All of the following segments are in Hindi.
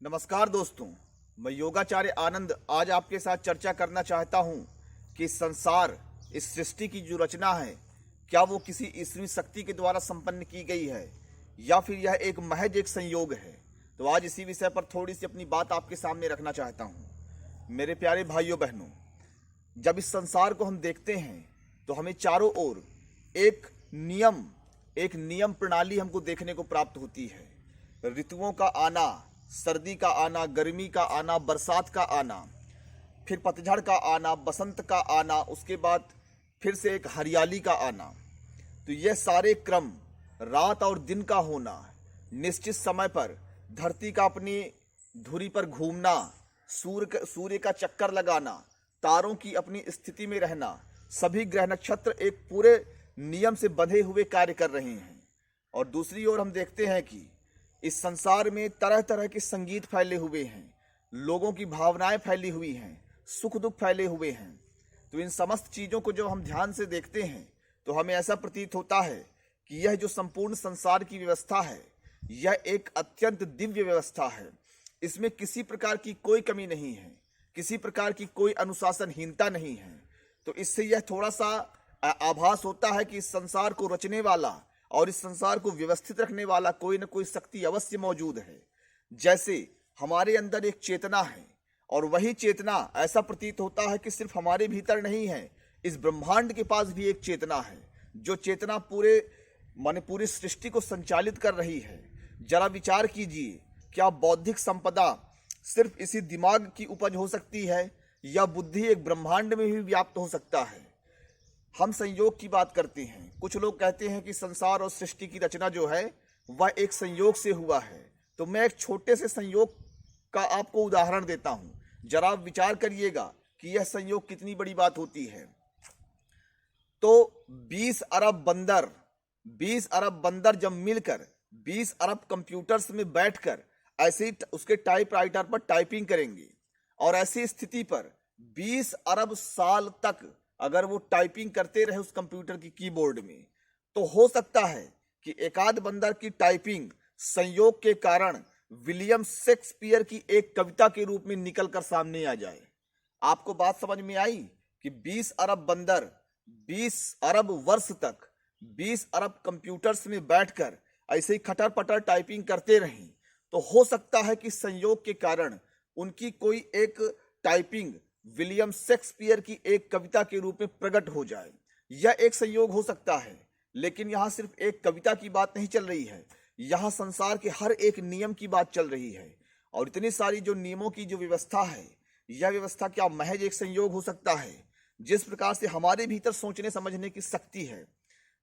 नमस्कार दोस्तों, मैं योगाचार्य आनंद आज आपके साथ चर्चा करना चाहता हूं कि संसार, इस सृष्टि की जो रचना है, क्या वो किसी ईश्वरीय शक्ति के द्वारा संपन्न की गई है या फिर यह एक महज एक संयोग है। तो आज इसी विषय पर थोड़ी सी अपनी बात आपके सामने रखना चाहता हूं। मेरे प्यारे भाइयों बहनों, जब इस संसार को हम देखते हैं तो हमें चारों ओर एक नियम प्रणाली हमको देखने को प्राप्त होती है। ऋतुओं का आना, सर्दी का आना, गर्मी का आना, बरसात का आना, फिर पतझड़ का आना, बसंत का आना, उसके बाद फिर से एक हरियाली का आना। तो यह सारे क्रम, रात और दिन का होना, निश्चित समय पर धरती का अपनी धुरी पर घूमना, सूर्य का चक्कर लगाना, तारों की अपनी स्थिति में रहना, सभी ग्रह नक्षत्र एक पूरे नियम से बंधे हुए कार्य कर रहे हैं। और दूसरी ओर हम देखते हैं कि इस संसार में तरह तरह के संगीत फैले हुए हैं, लोगों की भावनाएं फैली हुई हैं, सुख दुख फैले हुए हैं। तो इन समस्त चीज़ों को जब हम ध्यान से देखते हैं तो हमें ऐसा प्रतीत होता है कि यह जो संपूर्ण संसार की व्यवस्था है, यह एक अत्यंत दिव्य व्यवस्था है। इसमें किसी प्रकार की कोई कमी नहीं है, किसी प्रकार की कोई अनुशासनहीनता नहीं है। तो इससे यह थोड़ा सा आभास होता है कि इस संसार को रचने वाला और इस संसार को व्यवस्थित रखने वाला कोई न कोई शक्ति अवश्य मौजूद है। जैसे हमारे अंदर एक चेतना है और वही चेतना ऐसा प्रतीत होता है कि सिर्फ हमारे भीतर नहीं है, इस ब्रह्मांड के पास भी एक चेतना है, जो चेतना पूरी सृष्टि को संचालित कर रही है। जरा विचार कीजिए, क्या बौद्धिक संपदा सिर्फ इसी दिमाग की उपज हो सकती है या बुद्धि एक ब्रह्मांड में भी व्याप्त हो सकता है। हम संयोग की बात करते हैं। कुछ लोग कहते हैं कि संसार और सृष्टि की रचना जो है वह एक संयोग से हुआ है। तो मैं एक छोटे से संयोग का आपको उदाहरण देता हूं, जरा आप विचार करिएगा कि यह संयोग कितनी बड़ी बात होती है। तो 20 अरब बंदर जब मिलकर 20 अरब कंप्यूटर्स में बैठकर ऐसे ही उसके टाइपराइटर पर टाइपिंग करेंगे और ऐसी स्थिति पर 20 अरब साल तक अगर वो टाइपिंग करते रहे उस कंप्यूटर की कीबोर्ड में, तो हो सकता है कि एकाध बंदर की टाइपिंग संयोग के कारण विलियम शेक्सपियर की एक कविता के रूप में निकलकर सामने आ जाए। आपको बात समझ में आई कि 20 अरब बंदर 20 अरब वर्ष तक 20 अरब कंप्यूटर्स में बैठकर ऐसे ही खटर पटर टाइपिंग करते रहें, तो हो सकता है कि संयोग के कारण उनकी कोई एक टाइपिंग विलियम शेक्सपियर की एक कविता के रूप में प्रकट हो जाए। यह एक संयोग हो सकता है, लेकिन यहाँ सिर्फ एक कविता की बात नहीं चल रही है, यहाँ संसार के हर एक नियम की बात चल रही है। और इतनी सारी जो नियमों की जो व्यवस्था है, यह व्यवस्था क्या महज एक संयोग हो सकता है। जिस प्रकार से हमारे भीतर सोचने समझने की शक्ति है,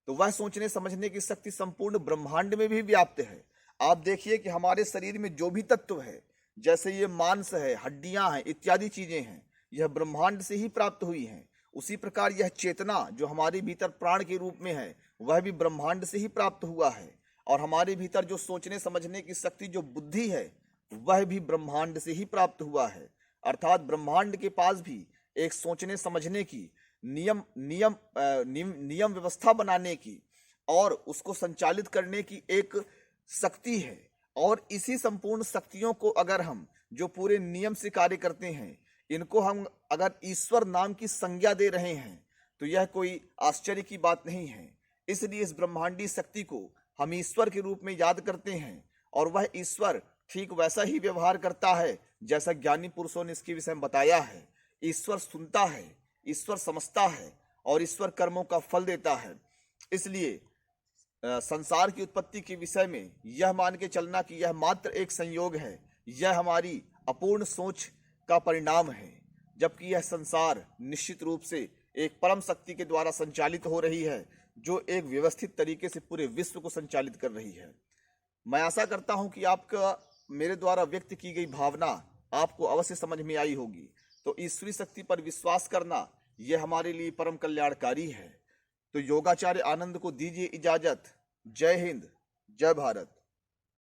तो वह सोचने समझने की शक्ति संपूर्ण ब्रह्मांड में भी व्याप्त है। आप देखिए कि हमारे शरीर में जो भी तत्व है, जैसे ये मांस है, हड्डियां हैं, इत्यादि चीजें हैं, यह ब्रह्मांड से ही प्राप्त हुई हैं। उसी प्रकार यह चेतना जो हमारे भीतर प्राण के रूप में है, वह भी ब्रह्मांड से ही प्राप्त हुआ है। और हमारे भीतर जो सोचने समझने की शक्ति, जो बुद्धि है, वह भी ब्रह्मांड से ही प्राप्त हुआ है। अर्थात ब्रह्मांड के पास भी एक सोचने समझने की, नियम व्यवस्था बनाने की और उसको संचालित करने की एक शक्ति है। और इसी संपूर्ण शक्तियों को अगर हम, जो पूरे नियम से कार्य करते हैं, इनको हम अगर ईश्वर नाम की संज्ञा दे रहे हैं, तो यह कोई आश्चर्य की बात नहीं है। इसलिए इस ब्रह्मांडी शक्ति को हम ईश्वर के रूप में याद करते हैं और वह ईश्वर ठीक वैसा ही व्यवहार करता है जैसा ज्ञानी पुरुषों ने इसके विषय में बताया है। ईश्वर सुनता है, ईश्वर समझता है और ईश्वर कर्मों का फल देता है। इसलिए संसार की उत्पत्ति के विषय में यह मान के चलना कि यह मात्र एक संयोग है, यह हमारी अपूर्ण सोच का परिणाम है। जबकि यह संसार निश्चित रूप से एक परम शक्ति के द्वारा संचालित हो रही है, जो एक व्यवस्थित तरीके से पूरे विश्व को संचालित कर रही है। मैं आशा करता हूं कि आपका मेरे द्वारा व्यक्त की गई भावना आपको अवश्य समझ में आई होगी। तो ईश्वरीय शक्ति पर विश्वास करना यह हमारे लिए परम कल्याणकारी है। तो योगाचार्य आनंद को दीजिए इजाजत। जय हिंद, जय भारत।